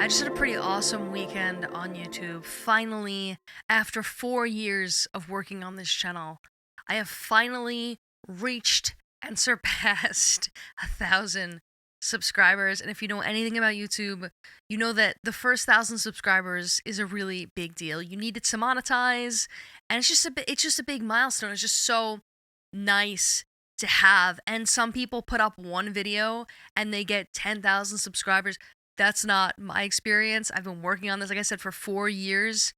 I just had a pretty awesome weekend on YouTube. Finally, after 4 years of working on this channel, I have finally reached and surpassed 1,000 subscribers. And if you know anything about YouTube, you know that the first 1,000 subscribers is a really big deal. You need it to monetize, and it's just a big milestone. It's just so nice to have. And some people put up one video and they get 10,000 subscribers. That's not my experience. I've been working on this, like I said, for 4 years.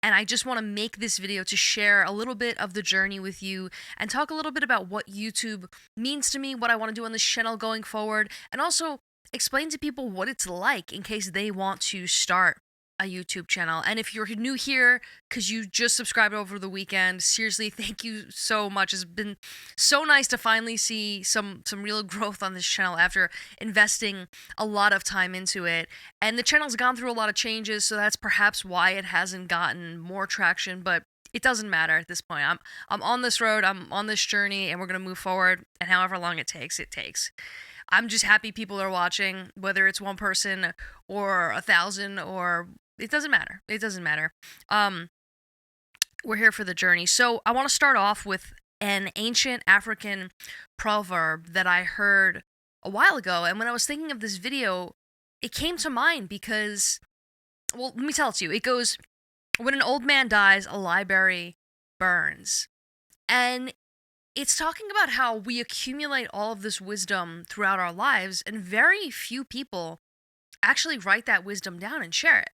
And I just want to make this video to share a little bit of the journey with you and talk a little bit about what YouTube means to me, what I want to do on this channel going forward, and also explain to people what it's like in case they want to start a YouTube channel. And if you're new here because you just subscribed over the weekend, seriously, thank you so much. It's been so nice to finally see some real growth on this channel after investing a lot of time into it. And the channel's gone through a lot of changes, so that's perhaps why it hasn't gotten more traction, but it doesn't matter at this point. I'm on this road, I'm on this journey, and we're going to move forward, and however long it takes, it takes. I'm just happy people are watching, whether it's one person or 1,000, or it doesn't matter. It doesn't matter. We're here for the journey. So I want to start off with an ancient African proverb that I heard a while ago. And when I was thinking of this video, it came to mind because, well, let me tell it to you. It goes, when an old man dies, a library burns. And it's talking about how we accumulate all of this wisdom throughout our lives, and very few people actually write that wisdom down and share it.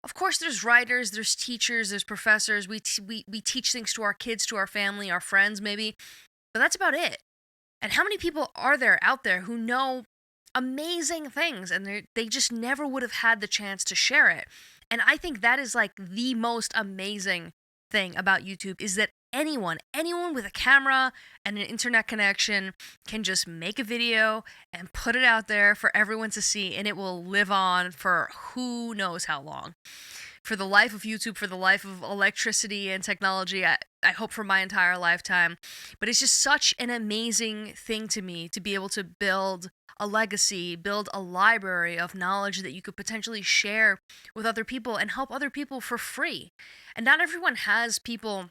Of course, there's writers, there's teachers, there's professors. We teach things to our kids, to our family, our friends, maybe, but that's about it. And how many people are there out there who know amazing things and they just never would have had the chance to share it? And I think that is like the most amazing thing about YouTube, is that anyone with a camera and an internet connection can just make a video and put it out there for everyone to see, and it will live on for who knows how long. For the life of YouTube, for the life of electricity and technology, I hope for my entire lifetime. But it's just such an amazing thing to me to be able to build a legacy, build a library of knowledge that you could potentially share with other people and help other people for free. And not everyone has people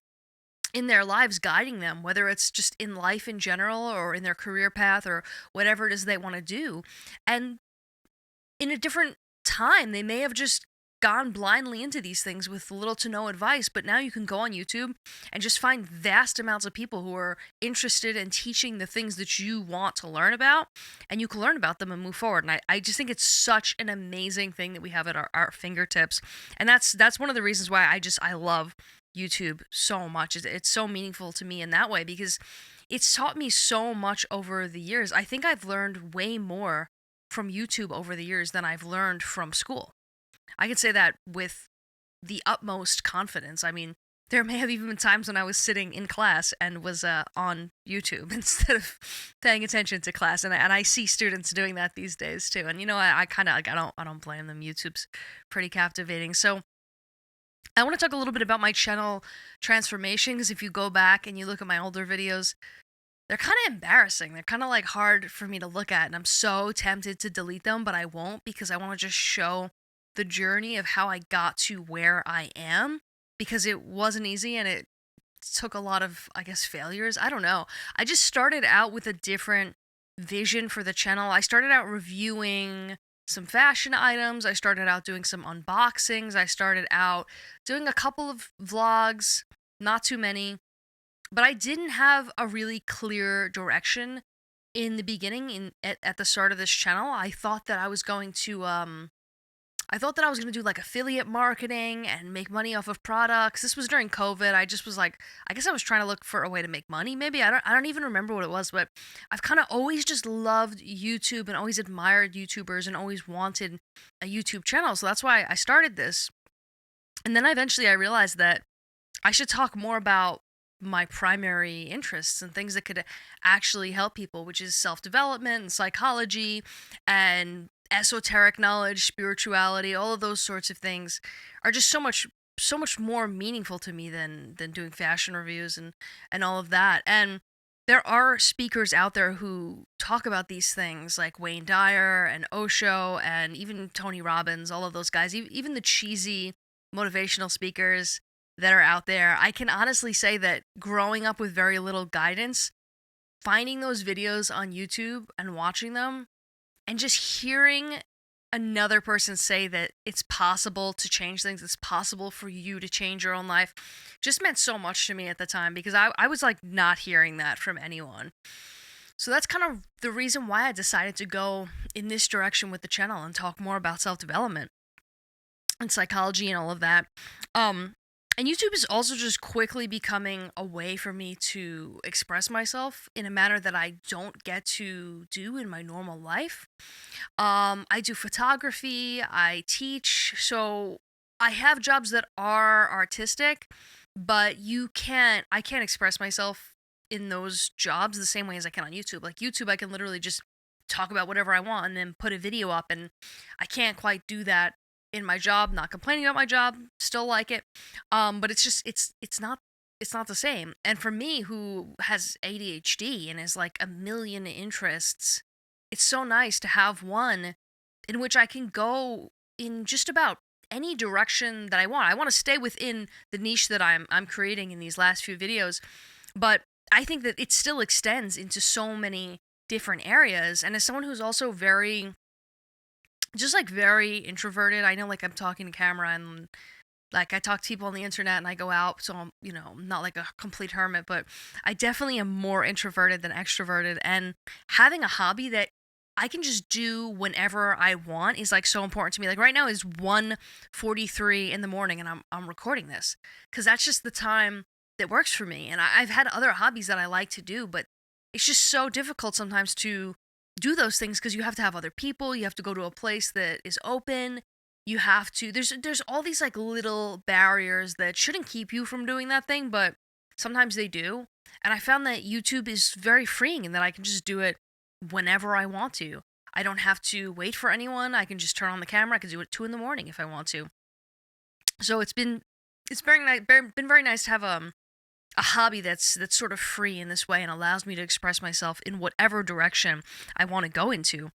in their lives guiding them, whether it's just in life in general or in their career path or whatever it is they want to do. And in a different time, they may have just gone blindly into these things with little to no advice, but now you can go on YouTube and just find vast amounts of people who are interested in teaching the things that you want to learn about, and you can learn about them and move forward. And I just think it's such an amazing thing that we have at our fingertips. And that's one of the reasons why I love YouTube so much. It's so meaningful to me in that way, because it's taught me so much over the years. I think I've learned way more from YouTube over the years than I've learned from school. I can say that with the utmost confidence. I mean, there may have even been times when I was sitting in class and was on YouTube instead of paying attention to class, and I see students doing that these days too. And I kind of like, I don't blame them. YouTube's pretty captivating. So I want to talk a little bit about my channel transformation, because if you go back and you look at my older videos, they're kind of embarrassing. They're kind of like hard for me to look at, and I'm so tempted to delete them, but I won't, because I want to just show the journey of how I got to where I am, because it wasn't easy and it took a lot of, I guess, failures. I don't know. I just started out with a different vision for the channel. I started out reviewing some fashion items. I started out doing some unboxings. I started out doing a couple of vlogs, not too many, but I didn't have a really clear direction in the beginning. At the start of this channel, I thought that I was going to do like affiliate marketing and make money off of products. This was during COVID. I just was like, I guess I was trying to look for a way to make money. Maybe I don't even remember what it was, but I've kind of always just loved YouTube and always admired YouTubers and always wanted a YouTube channel. So that's why I started this. And then eventually I realized that I should talk more about my primary interests and things that could actually help people, which is self-development and psychology and esoteric knowledge, spirituality. All of those sorts of things are just so much more meaningful to me than doing fashion reviews and all of that. And there are speakers out there who talk about these things like Wayne Dyer and Osho and even Tony Robbins, all of those guys, even the cheesy motivational speakers that are out there. I can honestly say that growing up with very little guidance, finding those videos on YouTube and watching them and just hearing another person say that it's possible to change things, it's possible for you to change your own life, just meant so much to me at the time because I was like not hearing that from anyone. So that's kind of the reason why I decided to go in this direction with the channel and talk more about self development and psychology and all of that. And YouTube is also just quickly becoming a way for me to express myself in a manner that I don't get to do in my normal life. I do photography, I teach, so I have jobs that are artistic, but I can't express myself in those jobs the same way as I can on YouTube. Like YouTube, I can literally just talk about whatever I want and then put a video up, and I can't quite do that in my job. Not complaining about my job, still like it, but it's not the same. And for me, who has ADHD and is like a million interests, it's so nice to have one in which I can go in just about any direction that I want. I want to stay within the niche that I'm creating in these last few videos, but I think that it still extends into so many different areas. And as someone who's also very introverted, I know like I'm talking to camera and like I talk to people on the internet and I go out, so I'm not like a complete hermit, but I definitely am more introverted than extroverted. And having a hobby that I can just do whenever I want is like so important to me. Like right now is 1:43 in the morning and I'm recording this because that's just the time that works for me. And I've had other hobbies that I like to do, but it's just so difficult sometimes to do those things because you have to have other people, you have to go to a place that is open, you have to there's all these like little barriers that shouldn't keep you from doing that thing, but sometimes they do. And I found that YouTube is very freeing and that I can just do it whenever I want to. I don't have to wait for anyone. I can just turn on the camera. I can do it 2 in the morning if I want to. So it's been very nice to have a hobby that's sort of free in this way and allows me to express myself in whatever direction I want to go into.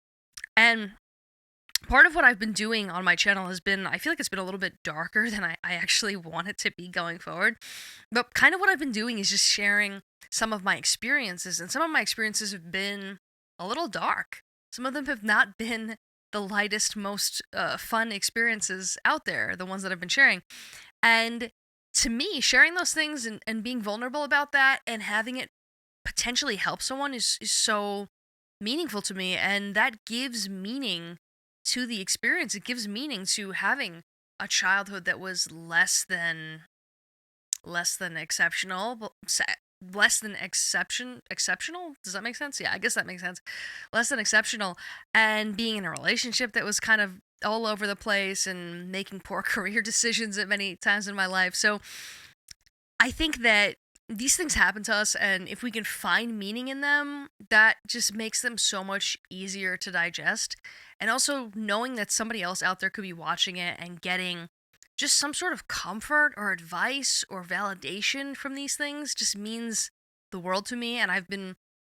And part of what I've been doing on my channel has been, I feel like it's been a little bit darker than I actually want it to be going forward. But kind of what I've been doing is just sharing some of my experiences. And some of my experiences have been a little dark. Some of them have not been the lightest, most fun experiences out there, the ones that I've been sharing. And to me, sharing those things and being vulnerable about that and having it potentially help someone is so meaningful to me. And that gives meaning to the experience. It gives meaning to having a childhood that was less than exceptional, less than exceptional. Does that make sense? Yeah, I guess that makes sense. Less than exceptional, and being in a relationship that was kind of all over the place and making poor career decisions at many times in my life. So I think that these things happen to us, and if we can find meaning in them, that just makes them so much easier to digest. And also knowing that somebody else out there could be watching it and getting just some sort of comfort or advice or validation from these things just means the world to me. And I've been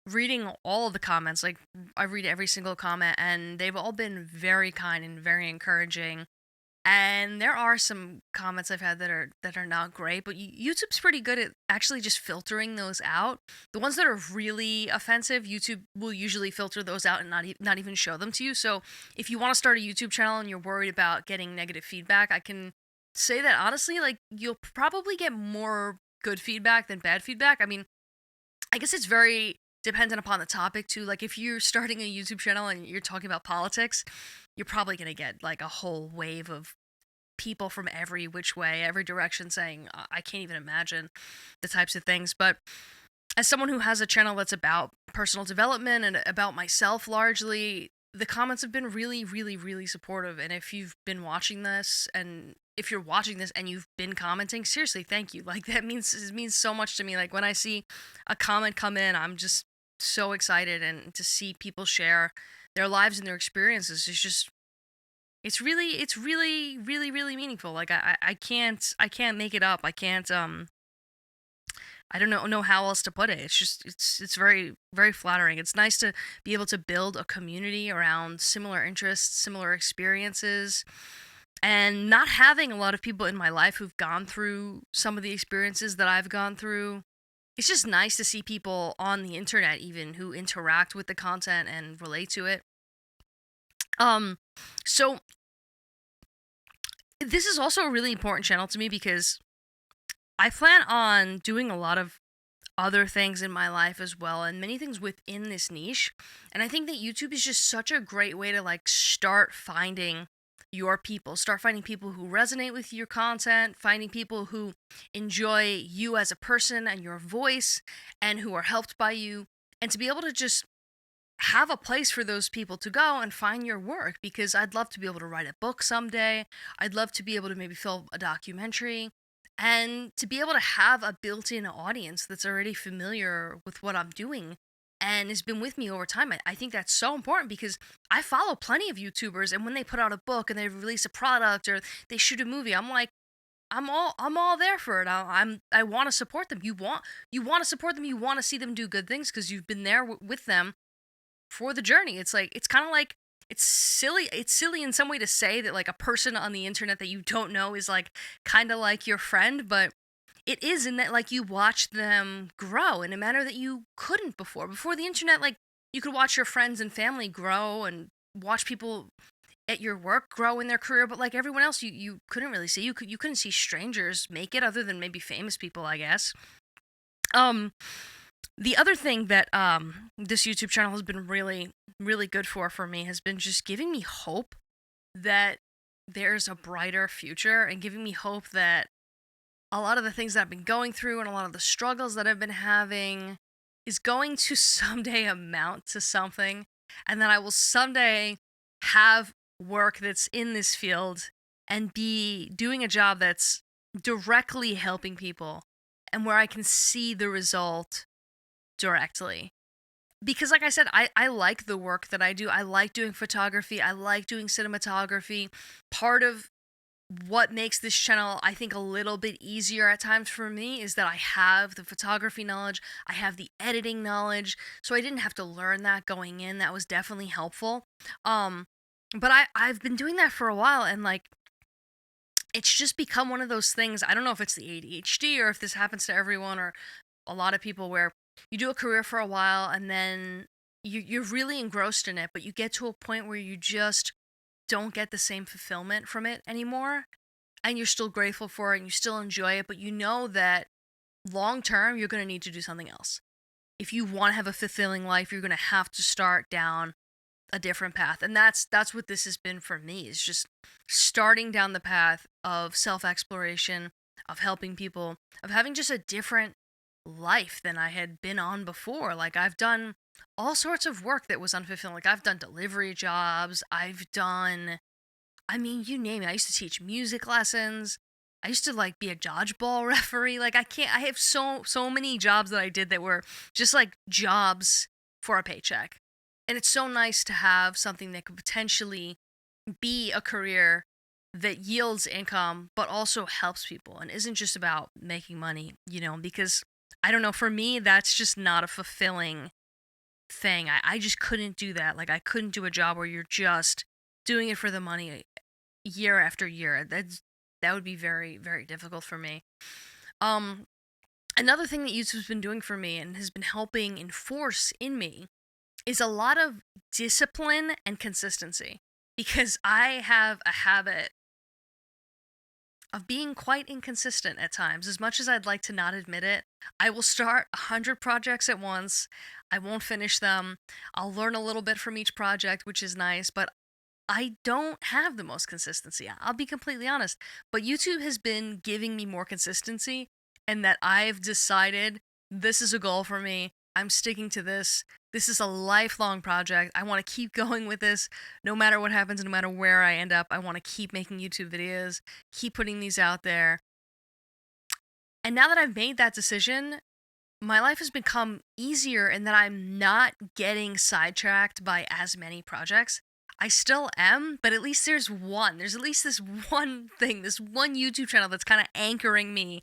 reading all of the comments. Like, I read every single comment, and they've all been very kind and very encouraging. And there are some comments I've had that are not great, but YouTube's pretty good at actually just filtering those out. The ones that are really offensive, YouTube will usually filter those out and not even show them to you. So if you want to start a YouTube channel and you're worried about getting negative feedback, I can say that honestly, like, you'll probably get more good feedback than bad feedback. I mean, I guess it's very dependent upon the topic too. Like, if you're starting a YouTube channel and you're talking about politics, you're probably going to get like a whole wave of people from every which way, every direction saying, I can't even imagine the types of things. But as someone who has a channel that's about personal development and about myself largely, the comments have been really, really, really supportive. And if you've been watching this, and if you're watching this and you've been commenting, seriously, thank you. Like, it means so much to me. Like, when I see a comment come in, I'm just so excited, and to see people share their lives and their experiences is just, it's really, really, really meaningful. Like, I can't make it up. I can't I don't know how else to put it. It's just it's very very flattering. It's nice to be able to build a community around similar interests, similar experiences, and not having a lot of people in my life who've gone through some of the experiences that I've gone through. It's just nice to see people on the internet even who interact with the content and relate to it. Um so this is also a really important channel to me because I plan on doing a lot of other things in my life as well, and many things within this niche. And I think that YouTube is just such a great way to like start finding your people, start finding people who resonate with your content, finding people who enjoy you as a person and your voice and who are helped by you, and to be able to just have a place for those people to go and find your work, because I'd love to be able to write a book someday. I'd love to be able to maybe film a documentary and to be able to have a built-in audience that's already familiar with what I'm doing and has been with me over time. I think that's so important because I follow plenty of YouTubers, and when they put out a book and they release a product or they shoot a movie, I'm like, I'm all there for it. I want to support them. You want to support them. You want to see them do good things because you've been there with them for the journey. It's like, it's kind of like, it's silly in some way to say that like a person on the internet that you don't know is like kind of like your friend, but it is in that like you watch them grow in a manner that you couldn't before the internet. Like you could watch your friends and family grow and watch people at your work grow in their career, but like everyone else you couldn't really see. You couldn't see strangers make it other than maybe famous people, I guess. um the other thing that this YouTube channel has been really, really good for me has been just giving me hope that there's a brighter future, and giving me hope that a lot of the things that I've been going through and a lot of the struggles that I've been having is going to someday amount to something, and that I will someday have work that's in this field and be doing a job that's directly helping people and where I can see the result directly. Because like I said, I like the work that I do. I like doing photography. I like doing cinematography. Part of what makes this channel, I think, a little bit easier at times for me is that I have the photography knowledge. I have the editing knowledge. So I didn't have to learn that going in. That was definitely helpful. But I've been doing that for a while, and like it's just become one of those things. I don't know if it's the ADHD or if this happens to everyone or a lot of people, where you do a career for a while and then you're really engrossed in it, but you get to a point where you just don't get the same fulfillment from it anymore. And you're still grateful for it and you still enjoy it, but you know that long term you're going to need to do something else. If you want to have a fulfilling life, you're going to have to start down a different path. And that's what this has been for me, is just starting down the path of self-exploration, of helping people, of having just a different life than I had been on before. Like I've done all sorts of work that was unfulfilling. Like I've done delivery jobs. I mean, you name it. I used to teach music lessons. I used to like be a dodgeball referee. Like I have so many jobs that I did that were just like jobs for a paycheck. And it's so nice to have something that could potentially be a career that yields income, but also helps people and isn't just about making money, because I don't know, for me, that's just not a fulfilling thing. I just couldn't do that. Like, I couldn't do a job where you're just doing it for the money year after year. That would be very, very difficult for me. Another thing that YouTube's been doing for me and has been helping enforce in me is a lot of discipline and consistency, because I have a habit of being quite inconsistent at times. As much as I'd like to not admit it, I will start 100 projects at once. I won't finish them. I'll learn a little bit from each project, which is nice, but I don't have the most consistency. I'll be completely honest. But YouTube has been giving me more consistency, and that I've decided this is a goal for me. I'm sticking to this. This is a lifelong project. I want to keep going with this no matter what happens, no matter where I end up. I want to keep making YouTube videos, keep putting these out there. And now that I've made that decision, my life has become easier in that I'm not getting sidetracked by as many projects. I still am, but at least there's at least this one thing, this one YouTube channel that's kind of anchoring me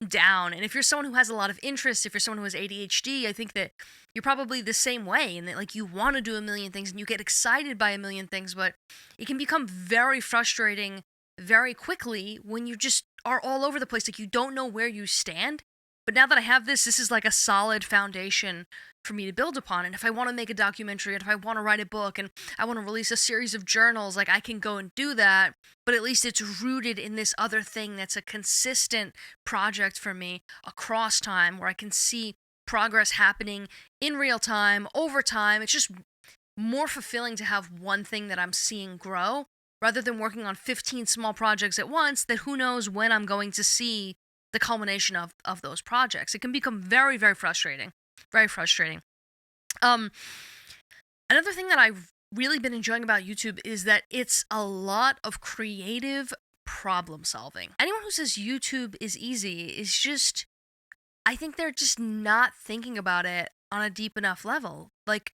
down. And if you're someone who has a lot of interest, if you're someone who has ADHD, I think that you're probably the same way, and that like you want to do a million things and you get excited by a million things, but it can become very frustrating very quickly when you just are all over the place. Like you don't know where you stand. But now that I have this is like a solid foundation for me to build upon. And if I want to make a documentary, and if I want to write a book, and I want to release a series of journals, like I can go and do that. But at least it's rooted in this other thing that's a consistent project for me across time, where I can see progress happening in real time, over time. It's just more fulfilling to have one thing that I'm seeing grow rather than working on 15 small projects at once that who knows when I'm going to see the culmination of those projects. It can become very, very frustrating. Very frustrating. Another thing that I've really been enjoying about YouTube is that it's a lot of creative problem solving. Anyone who says YouTube is easy is just, I think they're just not thinking about it on a deep enough level. Like,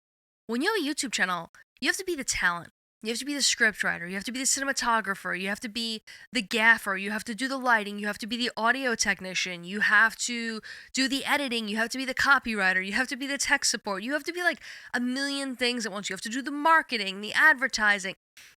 when you have a YouTube channel, you have to be the talent. You have to be the scriptwriter. You have to be the cinematographer. You have to be the gaffer. You have to do the lighting. You have to be the audio technician. You have to do the editing. You have to be the copywriter. You have to be the tech support. You have to be like a million things at once. You have to do the marketing, the advertising.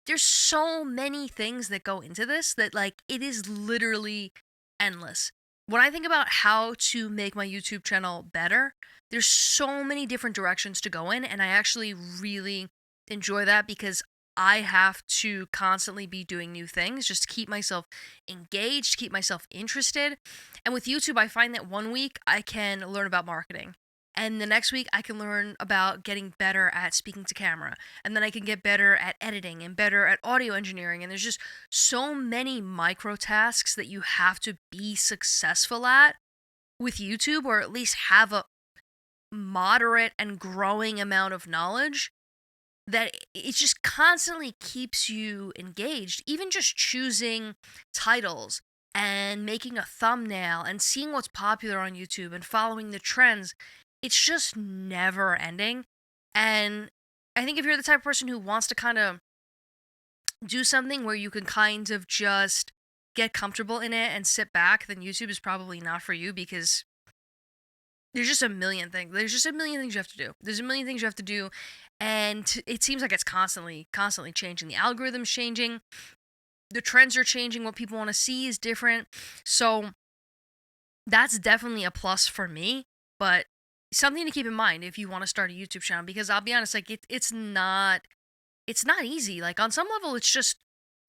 There's so many things that go into this that like it is literally endless. When I think about how to make my YouTube channel better, there's so many different directions to go in, and I actually really enjoy that because I have to constantly be doing new things just to keep myself engaged, keep myself interested. And with YouTube, I find that one week I can learn about marketing. And the next week I can learn about getting better at speaking to camera. And then I can get better at editing and better at audio engineering. And there's just so many micro tasks that you have to be successful at with YouTube, or at least have a moderate and growing amount of knowledge, that it just constantly keeps you engaged. Even just choosing titles and making a thumbnail and seeing what's popular on YouTube and following the trends, it's just never ending. And I think if you're the type of person who wants to kind of do something where you can kind of just get comfortable in it and sit back, then YouTube is probably not for you, because there's just a million things. There's just a million things you have to do. There's a million things you have to do. And it seems like it's constantly changing. The algorithm's changing. The trends are changing. What people want to see is different. So that's definitely a plus for me. But something to keep in mind if you want to start a YouTube channel, because I'll be honest, like it's not easy. Like on some level, it's just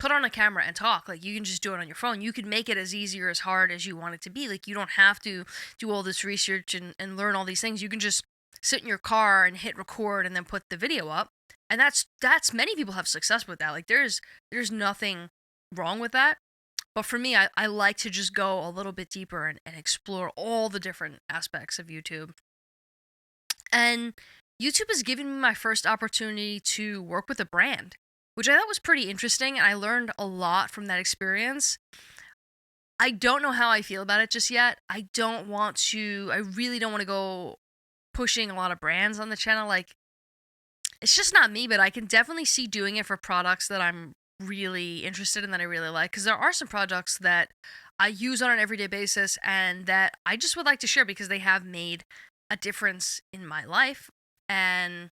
put on a camera and talk. Like you can just do it on your phone. You can make it as easy or as hard as you want it to be. Like you don't have to do all this research and learn all these things. You can just sit in your car and hit record and then put the video up. And that's many people have success with that. Like there's nothing wrong with that. But for me, I like to just go a little bit deeper and explore all the different aspects of YouTube. And YouTube has given me my first opportunity to work with a brand, which I thought was pretty interesting, and I learned a lot from that experience. I don't know how I feel about it just yet. I really don't want to go pushing a lot of brands on the channel. Like, it's just not me, but I can definitely see doing it for products that I'm really interested in, that I really like, because there are some products that I use on an everyday basis and that I just would like to share because they have made a difference in my life, and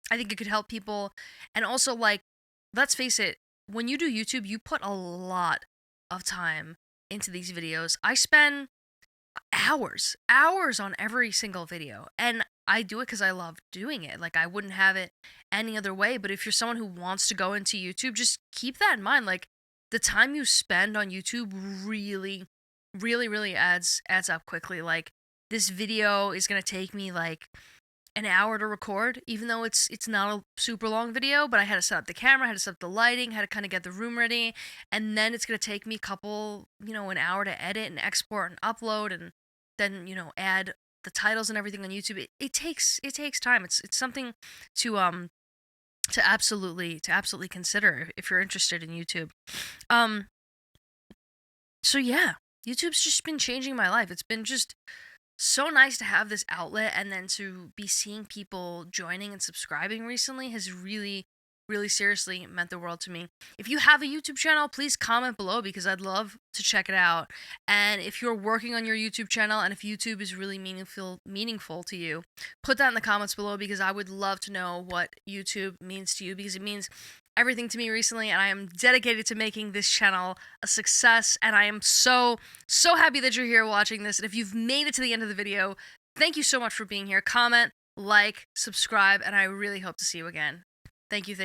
I think it could help people. And also, like, let's face it, when you do YouTube, you put a lot of time into these videos. I spend hours on every single video, and I do it because I love doing it. Like, I wouldn't have it any other way. But if you're someone who wants to go into YouTube, just keep that in mind. Like, the time you spend on YouTube really, really, really adds up quickly. Like, this video is going to take me like an hour to record, even though it's not a super long video, but I had to set up the camera, had to set up the lighting, had to kind of get the room ready, and then it's going to take me an hour to edit and export and upload, and then, add the titles and everything on YouTube. It takes time. It's something to absolutely consider if you're interested in YouTube. So yeah, YouTube's just been changing my life. It's been just so nice to have this outlet, and then to be seeing people joining and subscribing recently has really, really seriously meant the world to me. If you have a YouTube channel, please comment below because I'd love to check it out. And if you're working on your YouTube channel and if YouTube is really meaningful to you, put that in the comments below because I would love to know what YouTube means to you because it means everything to me recently, and I am dedicated to making this channel a success, and I am so happy that you're here watching this. And if you've made it to the end of the video, thank you so much for being here. Comment, like, subscribe, and I really hope to see you again. Thank you.